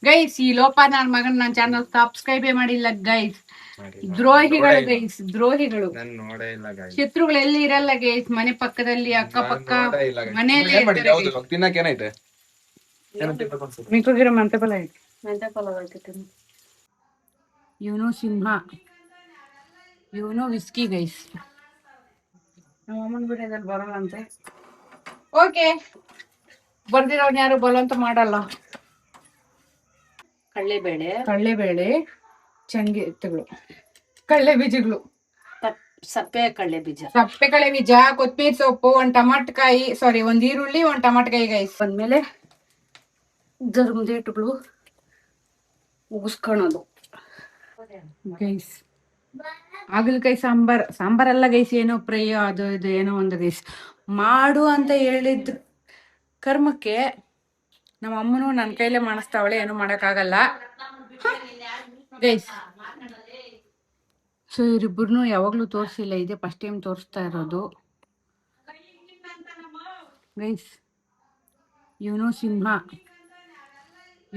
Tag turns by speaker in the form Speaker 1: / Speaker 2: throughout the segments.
Speaker 1: Guys ಈ ಲೋಪ ನನ್ನ ಮಗನ್ ನನ್ನ ಚಾನಲ್ ಸಬ್ಸ್ಕ್ರೈಬೇ ಮಾಡಿಲ್ಲ ಗೈಸ್. ದ್ರೋಹಿಗಳು ಗೈಸ್, ದ್ರೋಹಿಗಳು. ಶತ್ರುಗಳು ಎಲ್ಲಿ ಇರಲ್ಲ ಗೈಸ್, ಮನೆ ಪಕ್ಕದಲ್ಲಿ ಅಕ್ಕಪಕ್ಕ ಮನೆಯಲ್ಲಿ ಮಿಕ್ಕೋಗಿರೋ ಮೆಂತೆ ಪಲಾವ್ ಐತಿ. ಮೆಂತೆ ಪಲಾವ್ ಐತಿ. ಇವನು ಸಿಂಹ, ಇವನು ವಿಸ್ಕಿ ಗೈಸ್. ನಮ್ಮ ಅಮ್ಮನ ಬಿಡೋದ್ರಲ್ಲಿ ಬರಲ್ಲ ಅಂತೆ. ಓಕೆ, ಬರ್ದಿರೋನ್ ಯಾರು ಬಲವಂತ ಮಾಡಲ್ಲ. ಕಡಲೆಬೇಳೆ, ಚಂಗಿಗಳು, ಕಡಲೆ ಬೀಜಗಳು, ಸಪ್ಪೆ ಕಡಲೆ ಬೀಜ, ಕೊತ್ತಂಬರಿ ಸೊಪ್ಪು, ಒಂದ್ ಟಮಾಟಕಾಯಿ, ಸಾರಿ ಒಂದ್ ಈರುಳ್ಳಿ, ಒಂದ್ ಟಮಾಟಕಾಯಿ ಗೈಸ್. ಬಂದ್ಮೇಲೆ ಜರ್ಮದೇಟುಗಳು ಉಗಿಸ್ಕೊಳೋದು ಗೈಸ್. ಹಾಗಲಕಾಯಿ ಸಾಂಬಾರಲ್ಲ ಗೈಸ್, ಏನೋ ಫ್ರೈ ಅದು ಇದು ಏನೋ ಒಂದು ಗೈಸ್ ಮಾಡು ಅಂತ ಹೇಳಿದ್ ಕರ್ಮಕ್ಕೆ ನಮ್ಮ ಅಮ್ಮನು ನನ್ನ ಕೈಲೇ ಮಾಡಿಸ್ತಾವಳೆ, ಏನು ಮಾಡೋಕ್ಕಾಗಲ್ಲ ಗೈಸ್. ಸೊ ಇವರಿಬ್ಬರನ್ನು ಯಾವಾಗಲೂ ತೋರಿಸಿಲ್ಲ, ಇದೆ ಫಸ್ಟ್ ಟೈಮ್ ತೋರಿಸ್ತಾ ಇರೋದು ಗೈಸ್. ಇವನು ಸಿಂಹ,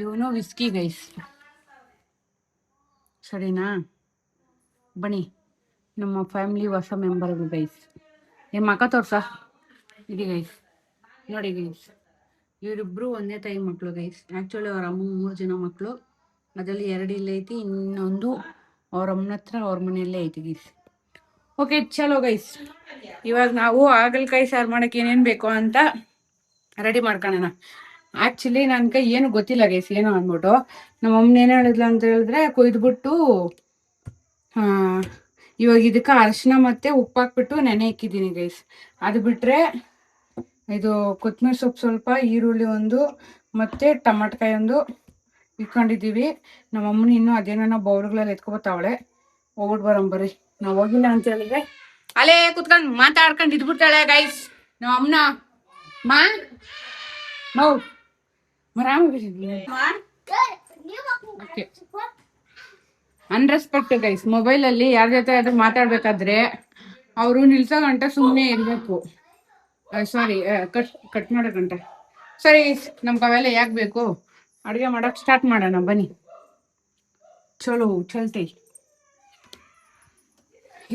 Speaker 1: ಇವನು ವಿಸ್ಕಿ ಗೈಸ್. ಸರಿನಾ? ಬನ್ನಿ ನಮ್ಮ ಫ್ಯಾಮಿಲಿ ಹೊಸ ಮೆಂಬರ್ಗಳು ಗೈಸ್. ನಿಮ್ಮ ಮಕ್ಕ ತೋರ್ಸ ಇಡಿ ಗೈಸ್, ನೋಡಿ ಗೈಸ್. ಇವರಿಬ್ರು ಒಂದೇ ತಾಯಿ ಮಕ್ಕಳು ಗೈಸ್. ಆ್ಯಕ್ಚುಲಿ ಅವ್ರ ಅಮ್ಮ 3 ಜನ ಮಕ್ಕಳು, ಅದರಲ್ಲಿ 2 ಇಲ್ಲೇ ಐತಿ, ಇನ್ನೊಂದು ಅವ್ರ ಅಮ್ಮನ ಹತ್ರ ಅವ್ರ ಮನೆಯಲ್ಲೇ ಐತಿ ಗೈಸ್. ಓಕೆ ಚಲೋ ಗೈಸ್, ಇವಾಗ ನಾವು ಹಾಗಲಕಾಯಿ ಸಾರು ಮಾಡೋಕ್ಕೆ ಏನೇನು ಬೇಕು ಅಂತ ರೆಡಿ ಮಾಡ್ಕೊಳ್ಳೋಣ. ಆ್ಯಕ್ಚುಲಿ ನನ್ನ ಕೈ ಏನು ಗೊತ್ತಿಲ್ಲ ಗೈಸ್, ಏನು ಅಂದ್ಬಿಟ್ಟು ನಮ್ಮ ಅಮ್ಮನ ಏನು ಹೇಳಿದ್ಲು ಅಂತ ಹೇಳಿದ್ರೆ, ಕೊಯ್ದುಬಿಟ್ಟು ಇವಾಗ ಇದಕ್ಕೆ ಅರಿಶಿನ ಮತ್ತು ಉಪ್ಪು ಹಾಕ್ಬಿಟ್ಟು ನೆನೆ ಇಕ್ಕಿದ್ದೀನಿ ಗೈಸ್. ಅದು ಬಿಟ್ಟರೆ ಇದು ಕೊತ್ತಂಬರಿ ಸೊಪ್ಪು ಸ್ವಲ್ಪ, ಈರುಳ್ಳಿ ಒಂದು ಮತ್ತು ಟಮಾಟಕಾಯಿ ಒಂದು ಇಟ್ಕೊಂಡಿದ್ದೀವಿ. ನಮ್ಮ ಅಮ್ಮನ ಇನ್ನೂ ಅದೇನೋ ಬೌಲ್ಗಳಲ್ಲಿ ಎತ್ಕೊಬತ್ತಾವಳೆ. ಹೋಗ್ಬಿಟ್ಟು ಬರೋಂಬರ್ರಿ. ನಾವು ಹೋಗಿಲ್ಲ ಅಂತ ಹೇಳಿದ್ರೆ ಅಲ್ಲೇ ಕುತ್ಕೊಂಡು ಮಾತಾಡ್ಕೊಂಡು ಇದ್ಬಿಡ್ತಾಳೆ ಗೈಸ್ ನಮ್ಮ ಅಮ್ಮನ. Unrespect guys. ಮೊಬೈಲಲ್ಲಿ ಯಾರ ಜೊತೆ ಆದ್ರೂ ಮಾತಾಡ್ಬೇಕಾದ್ರೆ ಅವರು ನಿಲ್ಸೋ ಗಂಟ ಸುಮ್ಮನೆ ಇರಬೇಕು. ಸಾರಿ, ಕಟ್ ಮಾಡೋ ಗಂಟ. ಸರಿ ಗೈಸ್, ನಮ್ಗೆ ಅವೆಲ್ಲ ಯಾಕೆ ಬೇಕು? ಅಡುಗೆ ಮಾಡೋಕೆ ಸ್ಟಾರ್ಟ್ ಮಾಡೋಣ ಬನ್ನಿ. ಚಲೋ ಚಲ್ತಿ.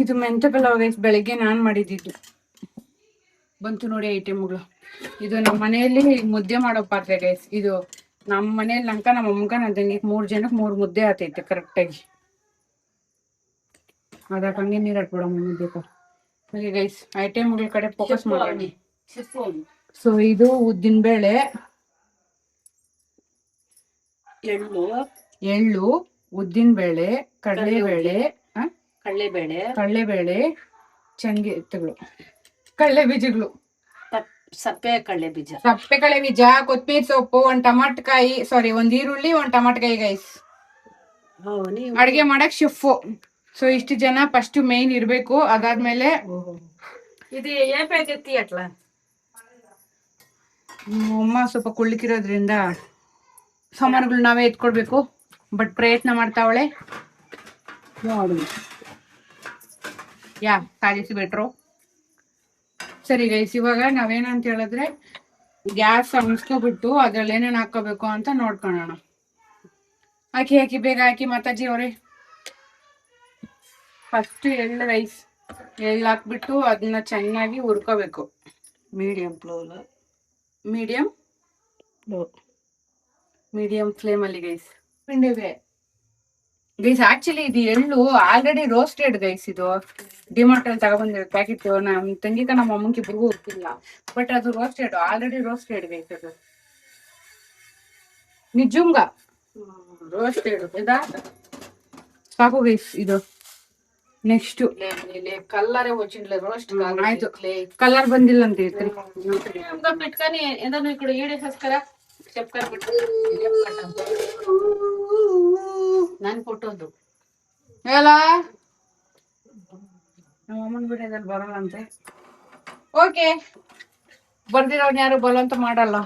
Speaker 1: ಇದು ಮೆಂತೆ ಪಲಾವ್ ಗೈಸ್, ಬೆಳಗ್ಗೆ ನಾನು ಮಾಡಿದ್ದಿದ್ದು. ಬಂತು ನೋಡಿ ಐಟಮ್ಗಳು. ಇದು ನಮ್ಮ ಮನೆಯಲ್ಲಿ ಮುದ್ದೆ ಮಾಡೋ ಪಾತ್ರೆ ಗೈಸ್. ಇದು ನಮ್ಮ ಮನೇಲಿ ನಮ್ಮ ಅಮ್ಮಗ ನನ್ನ ತಂಗಿ 3 ಜನಕ್ಕೆ 3 ಮುದ್ದೆ ಆತೈತೆ ಕರೆಕ್ಟಾಗಿ. ಅದಕ್ಕೆ ಹಂಗೆ ನೀರು ಹಾಕ್ಬಿಡೋ ಮುದ್ದೆ. ಹಾಗೆ ಗೈಸ್ ಐಟಮ್ಗಳ ಕಡೆ ಫೋಕಸ್ ಮಾಡೋಣ. ಸೊ ಇದು ಉದ್ದಿನಬೇಳೆ, ಎಳ್ಳು, ಉದ್ದಿನಬೇಳೆ, ಕಡಲೆಬೇಳೆ, ಚಂಗಿಗಳು, ಕಡಲೆ ಬೀಜಗಳು, ಸಪ್ಪೆ ಕಡಲೆ ಬೀಜ, ಕೊತ್ತಂಬರಿ ಸೊಪ್ಪು, ಒಂದ್ ಟಮಾಟಕಾಯಿ, ಸಾರಿ ಒಂದ್ ಈರುಳ್ಳಿ, ಒಂದ್ ಟಮಾಟಕಾಯಿ ಗೈಸ್. ಅಡುಗೆ ಮಾಡಕ್ ಶಿಫ್ಫು. ಸೊ ಇಷ್ಟು ಜನ ಫಸ್ಟ್ ಮೇನ್ ಇರಬೇಕು. ಅದಾದ್ಮೇಲೆ ಇದು ಏಪಿ ಅಟ್ಲ ಅಮ್ಮ ಸ್ವಲ್ಪ ಕುಳ್ಳಿಕಿರೋದ್ರಿಂದ ಸಾಮಾನುಗಳು ನಾವೇ ಎತ್ಕೊಡ್ಬೇಕು. ಬಟ್ ಪ್ರಯತ್ನ ಮಾಡ್ತಾವಳೆ. ಸಾಧಿಸಿ ಬಿಟ್ರು. ಸರಿ ಗೈಸ್, ಇವಾಗ ನಾವೇನಂತ ಹೇಳಿದ್ರೆ ಗ್ಯಾಸ್ ಹಂಚ್ಕೊಬಿಟ್ಟು ಅದ್ರಲ್ಲಿ ಏನೇನು ಹಾಕೋಬೇಕು ಅಂತ ನೋಡ್ಕೊಳ್ಳೋಣ. ಹಾಕಿ ಬೇಗ ಹಾಕಿ ಮಾತಾಜಿ ಅವ್ರೆ. ಫಸ್ಟ್ ಎಳ್ಳು ರೈಸ್, ಎಳ್ಳು ಹಾಕ್ಬಿಟ್ಟು ಅದನ್ನ ಚೆನ್ನಾಗಿ ಹುರ್ಕೋಬೇಕು. ಮೀಡಿಯಂ ಫ್ಲೇಮಲ್ಲಿ ಗೈಸ್. ಗೈಸ್ ಆಕ್ಚುಲಿ ಇದು ಎಳ್ಳು ಆಲ್ರೆಡಿ ರೋಸ್ಟೆಡ್ ಗೈಸ್. ಇದು ಡಿಮಾರ್ಟ್ ಅಲ್ಲಿ ತಗೊಬಂದಿರೋ ಪ್ಯಾಕೆಟ್. ನಮ್ಮ ತಂಗಿಕ ನಮ್ಮ ಅಮ್ಮಂಗೆ ಇಬ್ರಿಗೂ ಗೊತ್ತಿಲ್ಲ, ಬಟ್ ಅದು ರೋಸ್ಟೆಡ್, ಆಲ್ರೆಡಿ ರೋಸ್ಟೆಡ್ ಗೈಸ್. ಅದು ನಿಜಂಗ ರೋಸ್ಟೆಡ್ ಇದಾ ಸಾಕು ಗೈಸ್. ಇದು ನೆಕ್ಸ್ಟ್ ಕಲ್ಲರ್ ಆಯ್ತು, ಕಲರ್ ಬಂದಿಲ್ಲ ಅಂತ ಹೇಳ್ತೀರಿ. ನಾನು ಕೊಟ್ಟದ್ದು ಹೇಳ ನಮ್ಮ ಅಮ್ಮನ ಬಿಡೋದ್ರಲ್ಲಿ ಬರಲ್ಲ ಅಂತೆ. ಓಕೆ, ಬರ್ದಿರೋನ್ ಯಾರು ಬಲವಂತ ಮಾಡಲ್ಲ.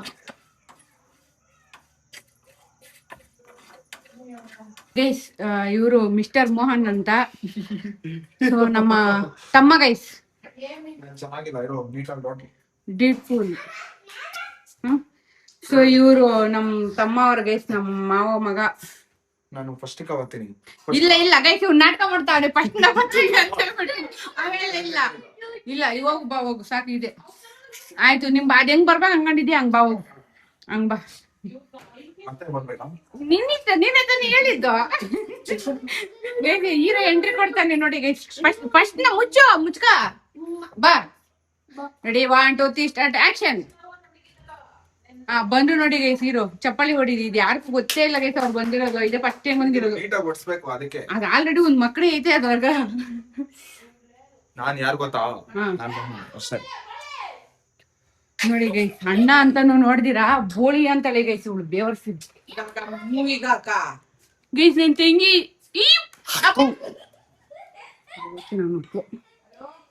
Speaker 1: ಗೈಸ್ ಇವರು ಮಿಸ್ಟರ್ ಮೋಹನ್ ಅಂತ. ಸೊ ನಮ್ಮ ತಮ್ಮ ಗೈಸ್, ಡೀಪ್ ಫುಲ್. ಸೊ ಇವರು ನಮ್ ತಮ್ಮ ಅವ್ರ ಗೈಸ್, ನಮ್ಮ ಮಾವ ಮಗ.
Speaker 2: ನಾನು ಫಸ್ಟ್ ಕವತ್ತೀನಿ.
Speaker 1: ಇಲ್ಲ ಇಲ್ಲ ಗೈಸ್, ಇವ್ ನಾಟಕ ಮಾಡ್ತಾವ್ರೆ. ಫಸ್ಟ್ ಆಮೇಲೆ ಇಲ್ಲ ಇಲ್ಲ, ಇವಾಗ ಬಾ ಹೋಗು, ಸಾಕು ಇದೆ ಆಯ್ತು. ನಿಮ್ ಅದ್ ಹೆಂಗ್ ಬರ್ಬೇಕು ಹಂಗಂಡಿದ್ಯಾ, ಹಂಗ್ ಬಾ ಹೋಗು, ಹಂಗ್ ಬಾ. ನಿನ್ನಿಷ್ಟ, ನೀನೇ ತಾನೇ ಹೇಳಿದ್ದು. ಹೀರೋ ಎಂಟ್ರಿ ಕೊಡ್ತಾನೆ ನೋಡಿ ಗೈಸ್. ಫಸ್ಟ್ ಮುಚ್ಕ ಬಾ. Ready 1 2 3 start action. ಬಂದ್ರು ನೋಡಿ ಗೈಸ್ ಹೀರೋ. ಚಪ್ಪಲಿ ಹೊಡಿದಿ, ಇದು ಯಾರಿಗೂ ಗೊತ್ತೇ ಇಲ್ಲ ಗೈಸ್, ಅವ್ರು ಬಂದಿರೋದು ಇದೆ ಫಸ್ಟ್ ಟೈಮ್ ಬಂದಿರೋದು. ಅದು ಆಲ್ರೆಡಿ ಒಂದ್ ಮಕ್ಳು ಐತೆ ಅದ್ರಾಗ.
Speaker 2: ನಾನ್ ಯಾರು ಗೊತ್ತಾ
Speaker 1: ನೋಡಿ ಗೈಸ್, ಅಣ್ಣ ಅಂತಾನು ನೋಡ್ದಿರಾ, ಬೋಳಿ ಅಂತಳೆ ಗೈಸ್ ಇವಳು ಬೇವರ್ಸಿದ್ ಗೈಸ್. ನಿನ್ ತಂಗಿ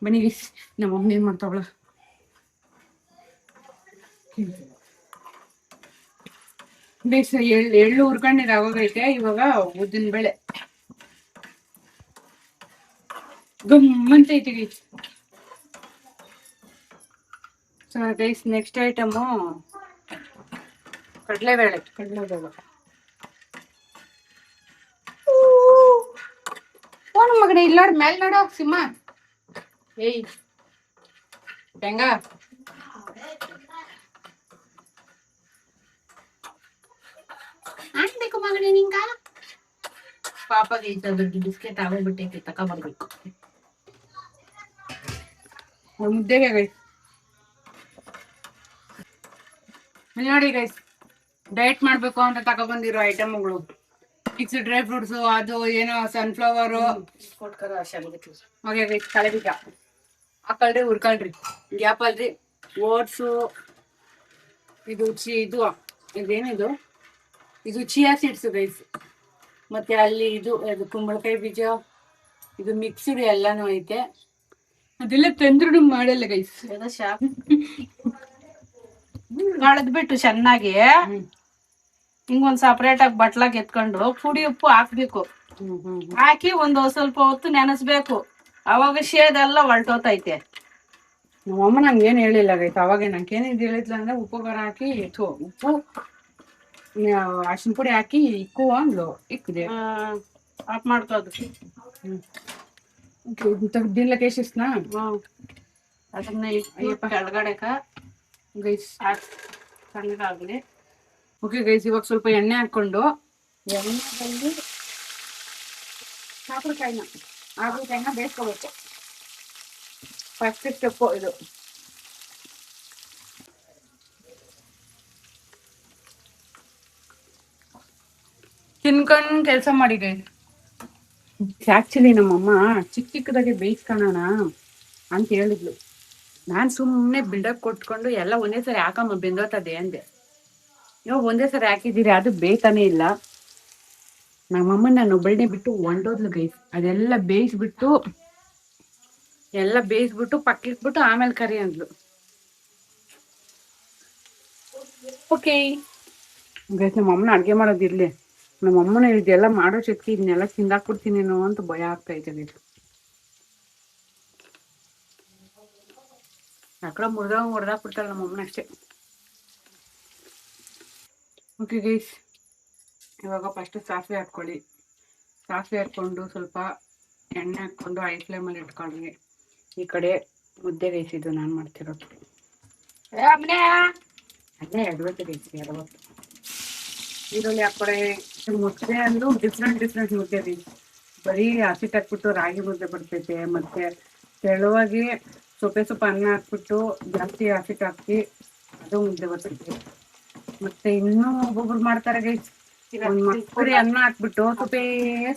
Speaker 1: ಬನ್ನಿ ಗೈಸ್, ನಮ್ಮ ಮಮ್ಮಿ ಏನ್ ಮಾಡ್ತಾವಳ. ಗೈಸ್ ಎಳ್ಳು ಹುರ್ಕೊಂಡಿರ ಆಗೋಗೈತೆ. ಇವಾಗ ಉದ್ದಿನ ಬೇಳೆ ಗಮ್ಮಂತೈತಿ guys. So guys next item ಕಡಲೆಬೇಳೆ. ಓ ನಮ್ಮ ಮಗನೇ, ಇಲ್ಲ ನೋಡ್ ಮೇಲೆ ನೋಡೋ ಸಿಂಹ. ಏಯ್ ಹೆಂಗ ಅನ್ಬೇಕು ಮಗನೇ ನಿಂಗ. ಪಾಪ ಗೈಸ್ ಅದ್ರದ್ದು ಬಿಸ್ಕೆಟ್ ಆಗೋಗ್ಬಿಟ್ಟೈತಿ, ತಕೊಂಡ್ಬರ್ಬೇಕು ಮುದ್ದೆಗೆ ಗೈಸ್. ನೋಡಿ ಗೈಸ್, ಡಯಟ್ ಮಾಡ್ಬೇಕು ಅಂತ ತಗೊಬಂದಿರೋ ಐಟಮ್ಗಳು. ಮಿಕ್ಸ್ ಡ್ರೈ ಫ್ರೂಟ್ಸ್, ಅದು ಏನೋ ಸನ್ಫ್ಲವರು. ಹಾಗೆ ಗೈಸ್ ಕಳೆ ಬೀಜ ಹಾಕಳ್ರಿ, ಹುರ್ಕೊಳ್ರಿ. ಗ್ಯಾಪ್ ಅಲ್ರಿ ಓಟ್ಸು, ಇದು ಇದೇನಿದು, ಇದು ಚಿಯಾ ಸೀಡ್ಸ್ ಗೈಸ್. ಮತ್ತೆ ಅಲ್ಲಿ ಇದು ಕುಂಬಳಕಾಯಿ ಬೀಜ, ಇದು ಮಿಕ್ಸ್ಡ್ ಎಲ್ಲಾನು ಐತೆ. ಅದೆಲ್ಲ ತಂದ್ರು ಮಾಡಲ್ಲ ಗೈಸ್.
Speaker 3: ಕಳೆದ್ಬಿಟ್ಟು ಚೆನ್ನಾಗಿ ಹಿಂಗೊಂದ್ ಸಪರೇಟ್ ಆಗಿ ಬಟ್ಲಾಗ ಎತ್ಕೊಂಡು ಪುಡಿ ಉಪ್ಪು ಹಾಕ್ಬೇಕು. ಹಾಕಿ ಒಂದು ಸ್ವಲ್ಪ ಹೊತ್ತು ನೆನೆಸ್ಬೇಕು. ಅವಾಗ ಶೇದೆಲ್ಲ ಹೊಲ್ಟೋತೈತೆ.
Speaker 1: ನಮ್ಮಮ್ಮ ನಂಗೆ ಏನ್ ಹೇಳಿಲ್ಲ ಗೈಸ್. ಅವಾಗ ನಂಗೆ ಏನಿದ್ ಹೇಳಿದ್ಲ ಅಂದ್ರೆ ಉಪ್ಪು ಖಾರ ಹಾಕಿ ಉಪ್ಪು ಅರ್ಶಿನ ಪುಡಿ ಹಾಕಿ ಇಕ್ಕು ಅಂದ್ಲು. ಇಕ್ಕಿದೆ
Speaker 3: ಆಫ್ ಮಾಡ್ಕೋದು.
Speaker 1: ತೆಗ್ದಿಲ್ಲ ಕೇಶಸ್ನ.
Speaker 3: ಅದನ್ನ ಇಟ್ಟು ಕೆಳಗಡೆಕ
Speaker 1: ಗೈಸ್
Speaker 3: ಸಣ್ಣಗಾಗ್ಲಿ.
Speaker 1: ಓಕೆ ಗೈಸ್, ಇವಾಗ ಸ್ವಲ್ಪ ಎಣ್ಣೆ ಹಾಕೊಂಡು
Speaker 3: ಎಣ್ಣೆದಲ್ಲಿ
Speaker 1: ಹಾಗಲಕಾಯಿನ ಬೇಯಿಸ್ಕೋಬೇಕು. ಫಸ್ಟ್ ಸ್ಟೆಪ್ಪು ಇದು. ತಿನ್ಕೊಂಡು ಕೆಲಸ ಮಾಡಿ ಗೈಸ್. ಆಕ್ಚುಲಿ ನಮ್ಮಮ್ಮ ಚಿಕ್ಕದಾಗೆ ಬೇಯಿಸ್ಕೊಳ್ಳೋಣ ಅಂತ ಹೇಳಿದ್ಲು. ನಾನು ಸುಮ್ಮನೆ ಬಿಲ್ಡಪ್ ಕೊಟ್ಕೊಂಡು ಎಲ್ಲ ಒಂದೇ ಸರಿ ಹಾಕಮ್ಮ ಬೆಂದೋತದೆ ಅಂದೆ. ಇವಾಗ ಒಂದೇ ಸರಿ ಹಾಕಿದ್ದೀರಿ, ಅದು ಬೇಯ್ತಾನೆ ಇಲ್ಲ. ನಮ್ಮಮ್ಮ ನಾನು ಒಬ್ಬಳನ್ನೇ ಬಿಟ್ಟು ಹೊಂಟೋದ್ಲು ಗೈಸ್. ಅದೆಲ್ಲ ಬೇಯಿಸ್ಬಿಟ್ಟು ಪಕ್ಕಿಟ್ಬಿಟ್ಟು ಆಮೇಲೆ ಕರಿ ಅಂದ್ಲು. ಓಕೆ ಗೈಸ್, ನಮ್ಮಮ್ಮನ ಅಡುಗೆ ಮಾಡೋದಿರ್ಲಿ. ನಮ್ಮಮ್ಮನ ಇದೆಲ್ಲ ಮಾಡೋ ಶಕ್ತಿ, ಇದನ್ನೆಲ್ಲ ತಿಂದಾಕ್ಬಿಡ್ತೀನೇನೋ ಅಂತ ಭಯ ಆಗ್ತಾ ಇದೆ ಗೈಸ್. ಯಾಕಡೆ ಮುರ್ದಾಕ್ಬಿಡ್ತಾಳೆ ನಮ್ಮಮ್ಮನ ಅಷ್ಟೇ. ಓಕೆ ಗೈಸ್, ಇವಾಗ ಫಸ್ಟ್ ಸಾಸಿವೆ ಹಾಕ್ಕೊಳ್ಳಿ. ಸಾಸಿವೆ ಹಾಕ್ಕೊಂಡು ಸ್ವಲ್ಪ ಎಣ್ಣೆ ಹಾಕ್ಕೊಂಡು ಹೈ ಫ್ಲೇಮಲ್ಲಿ ಇಟ್ಕೊಳ್ಳಿ. ಈ ಕಡೆ ಮುದ್ದೆ ಗೈಸಿದ್ದು ನಾನು ಮಾಡ್ತಿರೋದು. ಅದೇ ಎಡವತ್ತು ಗೈಸಿ, ಎಡವತ್ತು. ಈರುಳ್ಳಿ ಹಾಕ್ಕೊಡೆ. ಮುದ್ದೆ ಅಂದ್ರೂ ಡಿಫ್ರೆಂಟ್ ಮುದ್ದೆ ರೀ. ಬರೀ ಹಸಿಟ್ಟು ಹಾಕ್ಬಿಟ್ಟು ರಾಗಿ ಮುದ್ದೆ ಬರ್ತೈತೆ, ಮತ್ತೆ ತೆಳುವಾಗಿ ಸೊಪ್ಪು ಅನ್ನ ಹಾಕ್ಬಿಟ್ಟು ಜಾಸ್ತಿ ಹಸಿಟ್ಟು ಹಾಕಿ ಅದು ಮುದ್ದೆ ಬರ್ತೈತೆ. ಮತ್ತೆ ಇನ್ನೂ ಒಬ್ಬೊಬ್ರು ಮಾಡ್ತಾರೆ ಗೈಸ್, ಮಕ್ಕಳಿ ಅನ್ನ ಹಾಕ್ಬಿಟ್ಟು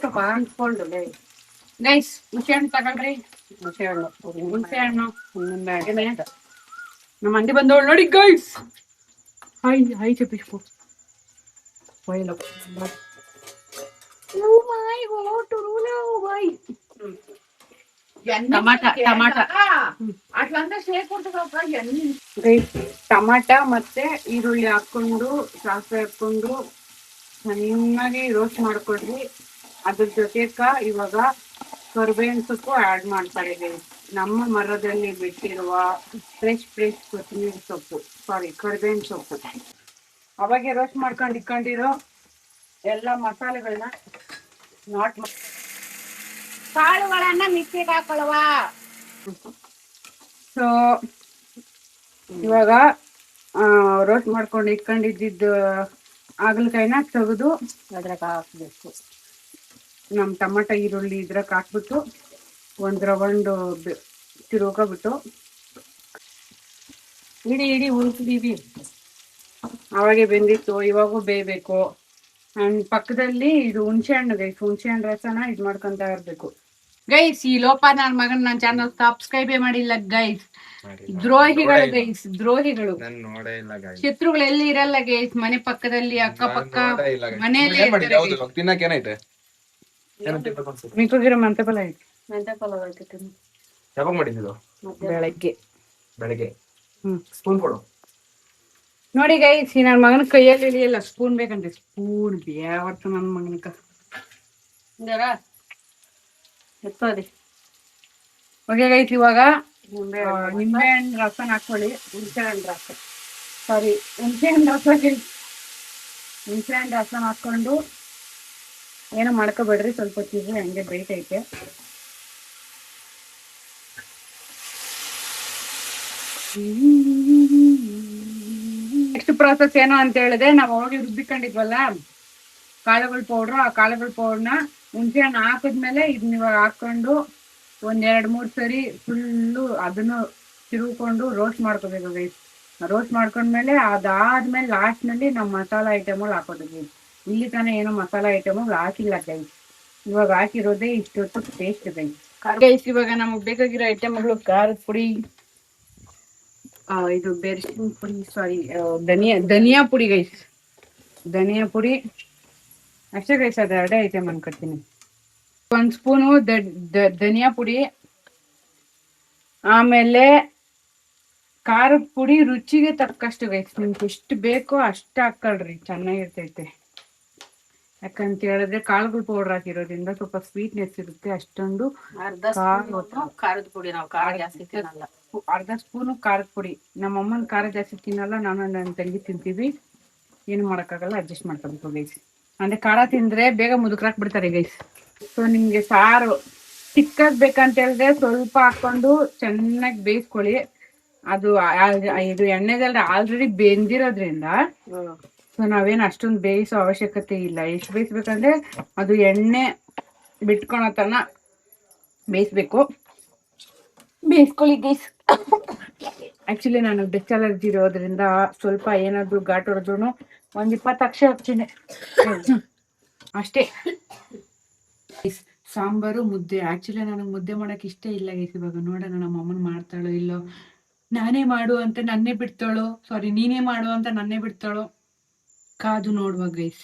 Speaker 1: ಸ್ವಲ್ಪ ಹಾಕ್ಕೊಂಡು ಗೈಸ್ ಹುಣಸೆ ಹಣ್ಣು ತಗೊಳ್ರಿ. ಹುಣಸೆ ಹಣ್ಣು ನಮ್ಮ ಮಂದಿ ಬಂದವಳು ನೋಡಿ ಗೈಸ್. ಹಾಯ್ ಚಪ್ಪಿಸ್ಕೊ. ಟಮಾಟ ಮತ್ತೆ ಈರುಳ್ಳಿ ಹಾಕೊಂಡು ಸಾಸಿವೆ ಹಾಕೊಂಡು ಚೆನ್ನಾಗಿ ರೋಸ್ಟ್ ಮಾಡ್ಕೊಡ್ರಿ. ಅದ್ರ ಜೊತೆಗ ಇವಾಗ ಕರಿಬೇವಿನ ಸೊಪ್ಪು ಆ್ಯಡ್ ಮಾಡ್ತಾರೆ ಗೈಸ್. ನಮ್ಮ ಮರದಲ್ಲಿ ಬಿಟ್ಟಿರುವ ಫ್ರೆಶ್ ಕೊತ್ತಂಬರಿ ಸೊಪ್ಪು, ಕರಿಬೇವಿನ ಸೊಪ್ಪು. ಅವಾಗೆ ರೋಸ್ಟ್ ಮಾಡ್ಕೊಂಡು ಇಟ್ಕೊಂಡಿರೋ ಎಲ್ಲ ಮಸಾಲೆಗಳನ್ನ ಕಾಳುಗಳನ್ನ ಮಿಕ್ಸಿಗೆ ಹಾಕೊಳ್ಳುವ. ಸೊ ಇವಾಗ ರೋಸ್ಟ್ ಮಾಡ್ಕೊಂಡು ಇಟ್ಕೊಂಡಿದ್ದು ಹಾಗಲಕಾಯಿನ ತೆಗೆದು ಅದ್ರಾಗ ಹಾಕ್ಬೇಕು. ನಮ್ಮ ಟೊಮಟೊ ಈರುಳ್ಳಿ ಇದ್ರಾಗ ಹಾಕ್ಬಿಟ್ಟು ಒಂದು ರೌಂಡು ತಿರುಗೋಬಿಟ್ಟು ಇಡೀ ಹುರುಕ್ತೀವಿ. ಅವಾಗೆ ಬೆಂದಿತ್ತು, ಇವಾಗೂ ಬೇಯಬೇಕು. ಆ್ಯಂಡ್ ಪಕ್ಕದಲ್ಲಿ ಇದು ಹುಣಸೆ ಹಣ್ಣು ಗೈಸ್, ಹುಣಸೆ ಹಣ್ಣು ರಸನ ಇದು ಮಾಡ್ಕೊಂತ ಇರಬೇಕು ಗೈಸ್. ಈ ಲೋಪ ನನ್ನ ಮಗನ ನನ್ನ ಚಾನಲ್ ಸಬ್ಸ್ಕ್ರೈಬೇ ಮಾಡಿಲ್ಲ ಗೈಸ್. ದ್ರೋಹಿಗಳು ಗೈಸ್, ದ್ರೋಹಿಗಳು. ಶತ್ರುಗಳು ಎಲ್ಲಿ ಇರಲ್ಲ ಗೈಸ್, ಮನೆ ಪಕ್ಕದಲ್ಲಿ ಅಕ್ಕಪಕ್ಕ ಮನೆಯಲ್ಲಿ ಮಿಕ್ಕಿರೋ ಮೆಂತೆ ಪಲಾವ್ ಐತಿ. ಮೆಂತೆ ಪಲಾವ್ ಐತಿ
Speaker 2: ಯಾವಾಗ ಮಾಡಿದ್ದು? ಬೆಳಗ್ಗೆ. ಸ್ಪೂನ್ ಕೊಡು
Speaker 1: ನೋಡಿ ಗೈಸ್, ನನ್ನ ಮಗನ ಕೈಯಲ್ಲಿ ಇಳಿಯಲ್ಲ, ಸ್ಪೂನ್ ಬೇಕಂತೆ. ಸ್ಪೂನ್ ಬ್ಯಾವರ್ತ ನನ್ನ ಮಗನಕ ಎತ್ತೋದಿ. ಓಕೆ ಗೈಸ್, ಇವಾಗ ನಿಂಬೆ ಹಣ್ಣು ರಸನ ಹಾಕೊಳ್ಳಿ. ಹುಣಸೆ ಹಣ್ಣು ರಸ ಹುಣಸೆ ಹಣ್ಣು ರಸನ ಹಾಕೊಂಡು ಏನೋ ಮಾಡ್ಕೋಬೇಡ್ರಿ, ಸ್ವಲ್ಪ ಹೊತ್ತಿದ್ರೆ ಹಂಗೆ ಬೇಯ್ತೈತೆ. ನೆಕ್ಸ್ಟ್ ಪ್ರಾಸೆಸ್ ಏನು ಅಂತ ಹೇಳಿದ್ರೆ, ನಾವು ಅವಾಗ ರುಬ್ಬಿಕೊಂಡಿದ್ವಲ್ಲ ಕಾಳುಗಳ ಪೌಡ್ರು, ಆ ಕಾಳುಗಳ ಪೌಡ್ರನ್ನ ಹುಣಸೆ ಹಣ್ಣು ಹಾಕಿದ್ಮೇಲೆ ಇದನ್ನ ಇವಾಗ ಹಾಕೊಂಡು ಒಂದ್ 2-3 ಸರಿ ಫುಲ್ಲು ಅದನ್ನು ತಿರುಗಿಕೊಂಡು ರೋಸ್ಟ್ ಮಾಡ್ಕೋಬೇಕು ಗೈಸ್. ರೋಸ್ಟ್ ಮಾಡ್ಕೊಂಡ್ಮೇಲೆ ಅದಾದ್ಮೇಲೆ ಲಾಸ್ಟ್ನಲ್ಲಿ ನಾವು ಮಸಾಲಾ ಐಟಮ್ಗಳು ಹಾಕೋದು. ಇಲ್ಲಿ ತಾನೇ ಏನೋ ಮಸಾಲಾ ಐಟಮ್ಗಳು ಹಾಕಿಲ್ಲ ಗೈಸ್, ಇವಾಗ ಹಾಕಿರೋದೇ ಇಷ್ಟೊತ್ತು ಟೇಸ್ಟ್ ಗೈಸ್. ಇವಾಗ ನಮಗೆ ಬೇಕಾಗಿರೋ ಐಟಮ್ಗಳು ಖಾರದ ಪುಡಿ, ಇದು ಬೆರಸಿನ ಪುಡಿ, ಸಾರಿ ಧನಿಯಾ ಪುಡಿ ಗೈಸ್, ಧನಿಯಾ ಪುಡಿ ಅಷ್ಟೇ ಗೈಸ್. ಅದು 2 ಐಟಮ್ ಅನ್ಕೊತೀನಿ. 1 ಸ್ಪೂನು ಧನಿಯಾ ಪುಡಿ, ಆಮೇಲೆ ಖಾರದ ಪುಡಿ ರುಚಿಗೆ ತಕ್ಕಷ್ಟು ಗೈಸ್. ನಿಮ್ಗೆ ಎಷ್ಟು ಬೇಕೋ ಅಷ್ಟು ಹಾಕೊಳ್ರಿ, ಚೆನ್ನಾಗಿರ್ತೈತೆ. ಯಾಕಂತ ಹೇಳಿದ್ರೆ ಕಾಳುಗಳ ಪೌಡರ್ ಹಾಕಿರೋದ್ರಿಂದ ಸ್ವಲ್ಪ ಸ್ವೀಟ್ನೆಸ್ ಇರುತ್ತೆ. ಅಷ್ಟೊಂದು
Speaker 3: ಖಾರದ ಪುಡಿ ನಾವು ಖಾರ ಜಾಸ್ತಿ ತಿನ್ನಲ್ಲ.
Speaker 1: ಅರ್ಧ ಸ್ಪೂನು ಖಾರದ ಪುಡಿ. ನಮ್ಮಮ್ಮನ ಖಾರ ಜಾಸ್ತಿ ತಿನ್ನಲ್ಲ, ನಾನು ನನ್ನ ತಂಗಿ ತಿಂತೀವಿ. ಏನು ಮಾಡೋಕ್ಕಾಗಲ್ಲ, ಅಡ್ಜಸ್ಟ್ ಮಾಡ್ಕೊಬೇಕು ಗೈಸ್. ಅಂದ್ರೆ ಖಾರ ತಿಂದ್ರೆ ಬೇಗ ಮುದುಕ್ರಾಕ್ ಬಿಡ್ತಾರೆ ಗೈಸ್. ಸೊ ನಿಮ್ಗೆ ಸಾರು ಚಿಕ್ಕದ್ ಬೇಕಂತ ಹೇಳಿದ್ರೆ ಸ್ವಲ್ಪ ಹಾಕೊಂಡು ಚೆನ್ನಾಗಿ ಬೇಯಿಸ್ಕೊಳ್ಳಿ. ಅದು ಇದು ಎಣ್ಣೆದಲ್ಲಿ ಆಲ್ರೆಡಿ ಬೆಂದಿರೋದ್ರಿಂದ ಸೊ ನಾವೇನು ಅಷ್ಟೊಂದು ಬೇಯಿಸೋ ಅವಶ್ಯಕತೆ ಇಲ್ಲ. ಎಷ್ಟು ಬೇಯಿಸ್ಬೇಕಂದ್ರೆ ಅದು ಎಣ್ಣೆ ಬಿಟ್ಕೊಳೋ ತನ ಬೇಯಿಸ್ಬೇಕು. ಬೇಯಿಸ್ಕೊಳ್ಳಿ ಗೈಸ್. ಆಕ್ಚುಲಿ ನಾನು ಡೆಸ್ಟ್ ಅಲರ್ಜಿ ಇರೋದ್ರಿಂದ ಸ್ವಲ್ಪ ಏನಾದ್ರು ಘಾಟ್ ಹೊಡೆದ್ರು 1-20 ಅಕ್ಷರ ಹಾಕ್ತೀನಿ ಅಷ್ಟೇ. ಸಾಂಬಾರು ಮುದ್ದೆ. ಆಕ್ಚುಲಿ ನನಗೆ ಮುದ್ದೆ ಮಾಡಕ್ ಇಷ್ಟ ಇಲ್ಲ ಗೈಸ್. ಇವಾಗ ನೋಡೋಣ ನಮ್ಮ ಅಮ್ಮನ ಮಾಡ್ತಾಳೋ ಇಲ್ಲೋ. ನಾನೇ ಮಾಡು ಅಂತ ನನ್ನೇ ಬಿಡ್ತಾಳೋ, ಸಾರಿ ನೀನೇ ಮಾಡು ಅಂತ ನನ್ನೇ ಬಿಡ್ತಾಳೋ, ಕಾದು ನೋಡುವ ಗೈಸ್.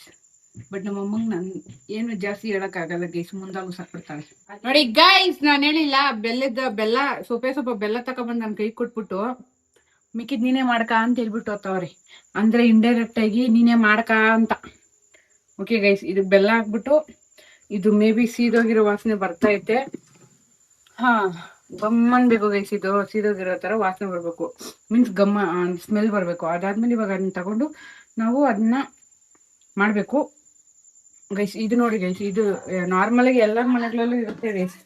Speaker 1: ಬಟ್ ನಮ್ಮ ಅಮ್ಮಂಗೆ ನನ್ ಏನು ಜಾಸ್ತಿ ಹೇಳಕ್ ಆಗಲ್ಲ ಗೈಸ್, ಮುಂದಾಗೂ ಸಾಕ್ಬಿಡ್ತಾಳೆ. ನೋಡಿ ಗೈಸ್, ನಾನು ಹೇಳಿಲ್ಲ ಬೆಲ್ಲ ಸ್ವಲ್ಪ ಬೆಲ್ಲ ತಗೊಬಂದು ನನ್ನ ಕೈ ಕೊಟ್ಬಿಟ್ಟು ಮಿಕ್ಕಿದ್ ನೀನೇ ಮಾಡ್ಕ ಅಂತ ಹೇಳ್ಬಿಟ್ಟು ಹೋಗ್ತಾವ್ರಿ. ಅಂದ್ರೆ ಇಂಡೈರೆಕ್ಟ್ ಆಗಿ ನೀನೇ ಮಾಡ್ಕ ಅಂತ. ಓಕೆ ಗೈಸ್, ಇದು ಬೆಲ್ಲ ಹಾಕ್ಬಿಟ್ಟು ಇದು ಮೇ ಬಿ ಸೀದೋಗಿರೋ ವಾಸನೆ ಬರ್ತಾ ಐತೆ. ಗಮ್ಮನ್ ಬೇಕು ಗೈಸ್, ಇದು ಸೀದೋಗಿರೋ ತರ ವಾಸನೆ ಬರ್ಬೇಕು, ಮೀನ್ಸ್ ಸ್ಮೆಲ್ ಬರ್ಬೇಕು. ಅದಾದ್ಮೇಲೆ ಇವಾಗ ಅದನ್ನ ತಗೊಂಡು ನಾವು ಅದನ್ನ ಮಾಡ್ಬೇಕು ಗೈಸ್. ಇದು ನೋಡಿ ಗೈಸ್, ಇದು ನಾರ್ಮಲ್ ಆಗಿ ಎಲ್ಲರ ಮನೆಗಳಲ್ಲೂ ಇರುತ್ತೆ ಗೈಸ್.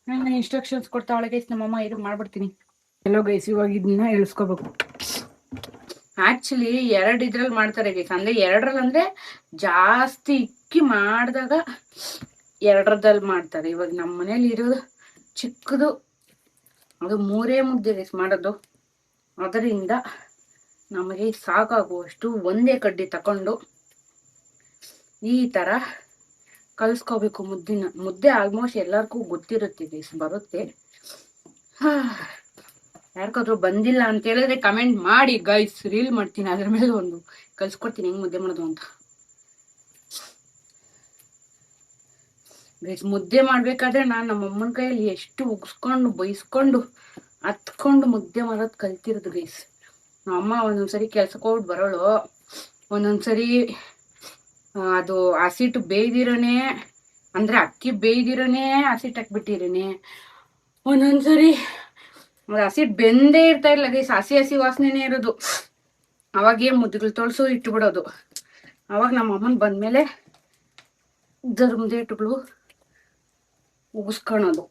Speaker 1: ನನ್ನ ಇನ್ಸ್ಟ್ರಕ್ಷನ್ಸ್ ಕೊಡ್ತಾವಳೆ ಗೈಸ್ ನಮ್ಮಮ್ಮ. ಇದು ಮಾಡ್ಬಿಡ್ತೀನಿ ಎಲ್ಲೋ ಗೈಸ್. ಇವಾಗ ಇದನ್ನ ಇಳಿಸ್ಕೋಬೇಕು. ಆಕ್ಚುಲಿ 2 ಇದ್ರಲ್ಲಿ ಮಾಡ್ತಾರೆ ಗೈಸ್. ಅಂದ್ರೆ 2ರಲ್ಲಿ ಅಂದ್ರೆ ಜಾಸ್ತಿ ಇಕ್ಕಿ ಮಾಡಿದಾಗ 2ರಲ್ಲಿ ಮಾಡ್ತಾರೆ. ಇವಾಗ ನಮ್ಮ ಮನೇಲಿ ಇರೋದು ಚಿಕ್ಕದು, ಅದು 3 ಮುದ್ದೆ ಗೈಸ್ ಮಾಡೋದು. ಅದರಿಂದ ನಮಗೆ ಸಾಕಾಗುವಷ್ಟು ಒಂದೇ ಕಡ್ಡಿ ತಕೊಂಡು ಈ ತರ ಕಲ್ಸ್ಕೋಬೇಕು ಮುದ್ದೆ. ಆಲ್ಮೋಸ್ಟ್ ಎಲ್ಲರಿಗೂ ಗೊತ್ತಿರುತ್ತೆ ಗೈಸ್, ಬರುತ್ತೆ. ಯಾರಿಗಾದ್ರೂ ಬಂದಿಲ್ಲ ಅಂತ ಹೇಳಿದ್ರೆ ಕಮೆಂಟ್ ಮಾಡಿ ಗೈಸ್, ರೀಲ್ ಮಾಡ್ತೀನಿ ಅದ್ರ ಮೇಲೆ ಒಂದು ಕಲ್ಸ್ಕೊಡ್ತೀನಿ ಹೆಂಗ್ ಮುದ್ದೆ ಮಾಡೋದು ಅಂತ ಗೈಸ್. ಮುದ್ದೆ ಮಾಡ್ಬೇಕಾದ್ರೆ ನಾನು ನಮ್ಮ ಅಮ್ಮನ ಕೈಯಲ್ಲಿ ಎಷ್ಟು ಉಗ್ಸ್ಕೊಂಡು ಬೈಸ್ಕೊಂಡು ಹತ್ಕೊಂಡು ಮುದ್ದೆ ಮಾಡೋದು ಕಲ್ತಿರೋದು ಗೈಸ್. ನಮ್ಮಮ್ಮ ಒಂದೊಂದ್ಸರಿ ಕೆಲ್ಸಕ್ಕೆ ಹೋಗ್ಬಿಟ್ಟು ಬರೋಳು, ಒಂದೊಂದ್ಸರಿ ಅದು ಹಸಿಟ್ಟು ಬೇಯ್ದಿರೋನೆ, ಅಂದ್ರೆ ಅಕ್ಕಿ ಬೇಯ್ದಿರೋನೆ ಹಸಿಟ್ಟು ಹಾಕ್ಬಿಟ್ಟಿರೋನೆ, ಒಂದೊಂದ್ಸರಿ ಹಸಿ ಬೆಂದೇ ಇರ್ತಾ ಇಲ್ಲ ಗೈಸ್, ಹಸಿ ಹಸಿ ವಾಸನೆನೇ ಇರೋದು. ಅವಾಗೇ ಮುದ್ದುಗಳು ತೊಳ್ಸು ಇಟ್ಟುಬಿಡೋದು. ಅವಾಗ ನಮ್ಮ ಅಮ್ಮನ್ ಬಂದ್ಮೇಲೆ ಧರ್ಮದೇಟುಗಳು ಉಗಿಸ್ಕೊಳೋದು.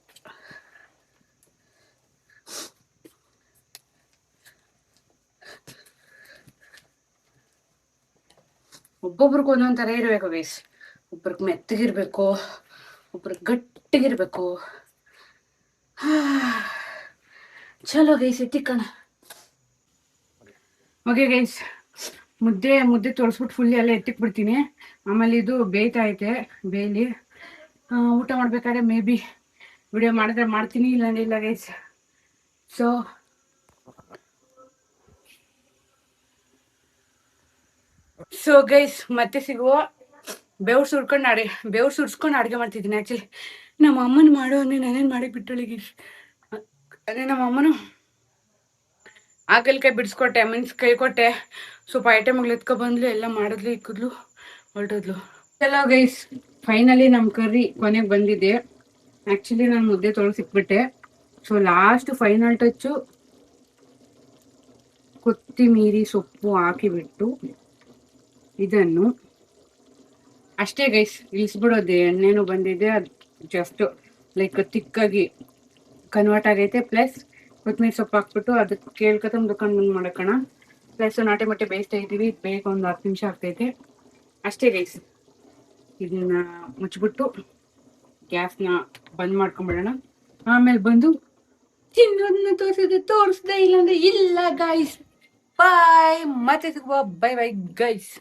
Speaker 1: ಒಬ್ಬೊಬ್ರಿಗೆ ಒಂದೊಂದ್ ಥರ ಇರ್ಬೇಕು ಗೈಸ್. ಒಬ್ರಿಗೆ ಮೆತ್ತಗಿರ್ಬೇಕು, ಒಬ್ರಿಗೆ ಗಟ್ಟಿಗಿರ್ಬೇಕು. ಚಲೋ ಗೈಸ್ ಎತ್ತಿಕ್ಕಣ. ಓಕೆ ಗೈಸ್, ಮುದ್ದೆ ತೊಳ್ಸ್ಬಿಟ್ಟು ಫುಲ್ ಎಲ್ಲ ಎತ್ತಿಕ್ ಬಿಡ್ತೀನಿ. ಆಮೇಲೆ ಇದು ಬೇಯ್ತಾ ಐತೆ, ಬೇಯ್ಲಿ. ಊಟ ಮಾಡ್ಬೇಕಾದ್ರೆ ಮೇ ಬಿ ವಿಡಿಯೋ ಮಾಡಿದ್ರೆ ಮಾಡ್ತೀನಿ, ಇಲ್ಲ ಗೈಸ್. ಸೊ ಗೈಸ್ ಮತ್ತೆ ಸಿಗುವ. ಬೆವ್ರು ಸುರ್ಸ್ಕೊಂಡು ಅಡುಗೆ ಮಾಡ್ತಿದ್ದೀನಿ. ಆ್ಯಕ್ಚುಲಿ ನಮ್ಮ ಅಮ್ಮನ ಮಾಡೋ ಅಂದ್ರೆ ನಾನೇನು ಮಾಡಿ ಬಿಟ್ಟಳು ಗೈಸ್. ಅದೇ ನಮ್ಮ ಅಮ್ಮನು ಹಾಗಲ್ಕಾಯಿ ಬಿಡಿಸ್ಕೊಟ್ಟೆ, ಕೈ ಕೊಟ್ಟೆ. ಸ್ವಲ್ಪ ಐಟಮ್ಗಳು ಎತ್ಕೊಬಂದ್ಲು, ಎಲ್ಲ ಮಾಡಿದ್ಲು, ಇಕ್ಕಿದ್ಲು, ಹೊರಟೋದ್ಲು. ಎಲ್ಲ ಗೈಸ್ ಫೈನಲಿ ನಮ್ಮ ಕರ್ರಿ ಕೊನೆಗೆ ಬಂದಿದೆ. ಆ್ಯಕ್ಚುಲಿ ನಾನು ಮುದ್ದೆ ತೊಳ್ಸಿಕ್ಬಿಟ್ಟೆ. ಸೊ ಲಾಸ್ಟ್ ಫೈನಲ್ ಟಚ್ಚು ಕೊತ್ತಿಮೀರಿ ಸೊಪ್ಪು ಹಾಕಿಬಿಟ್ಟು ಇದನ್ನು ಅಷ್ಟೇ ಗೈಸ್ ಇಳಿಸ್ಬಿಡೋದೆ. ಎಣ್ಣೆನೂ ಬಂದಿದೆ, ಅದು ಜಸ್ಟ್ ಲೈಕ್ ತಿಕ್ಕಾಗಿ ಕನ್ವರ್ಟ್ ಆಗೈತೆ. ಪ್ಲಸ್ ಕೊತ್ತಂಬರಿ ಸೊಪ್ಪು ಹಾಕ್ಬಿಟ್ಟು ಅದಕ್ಕೆ ಕೇಳ್ಕೊತಂದು ದುಕಾನ್ ಬಂದು ಮಾಡೋಣ. ಪ್ಲಸ್ ನಾಟಿ ಮೊಟ್ಟೆ ಬೇಯಿಸ್ತಾ ಇದ್ದೀವಿ, ಬೇಗ ಒಂದು 10 ನಿಮಿಷ ಆಗ್ತೈತೆ ಅಷ್ಟೇ ಗೈಸ್. ಇದನ್ನ ಮುಚ್ಚಿಬಿಟ್ಟು ಗ್ಯಾಸ್ನ ಬಂದ್ ಮಾಡ್ಕೊಂಡ್ಬಿಡೋಣ. ಆಮೇಲೆ ಬಂದು ತಿನ್ನೋದನ್ನ ತೋರಿಸ್ದೆ, ಇಲ್ಲಾಂದ್ರೆ ಇಲ್ಲ ಗೈಸ್. ಬಾಯ್, ಮತ್ತೆ ಸಿಗುವ. Bye guys.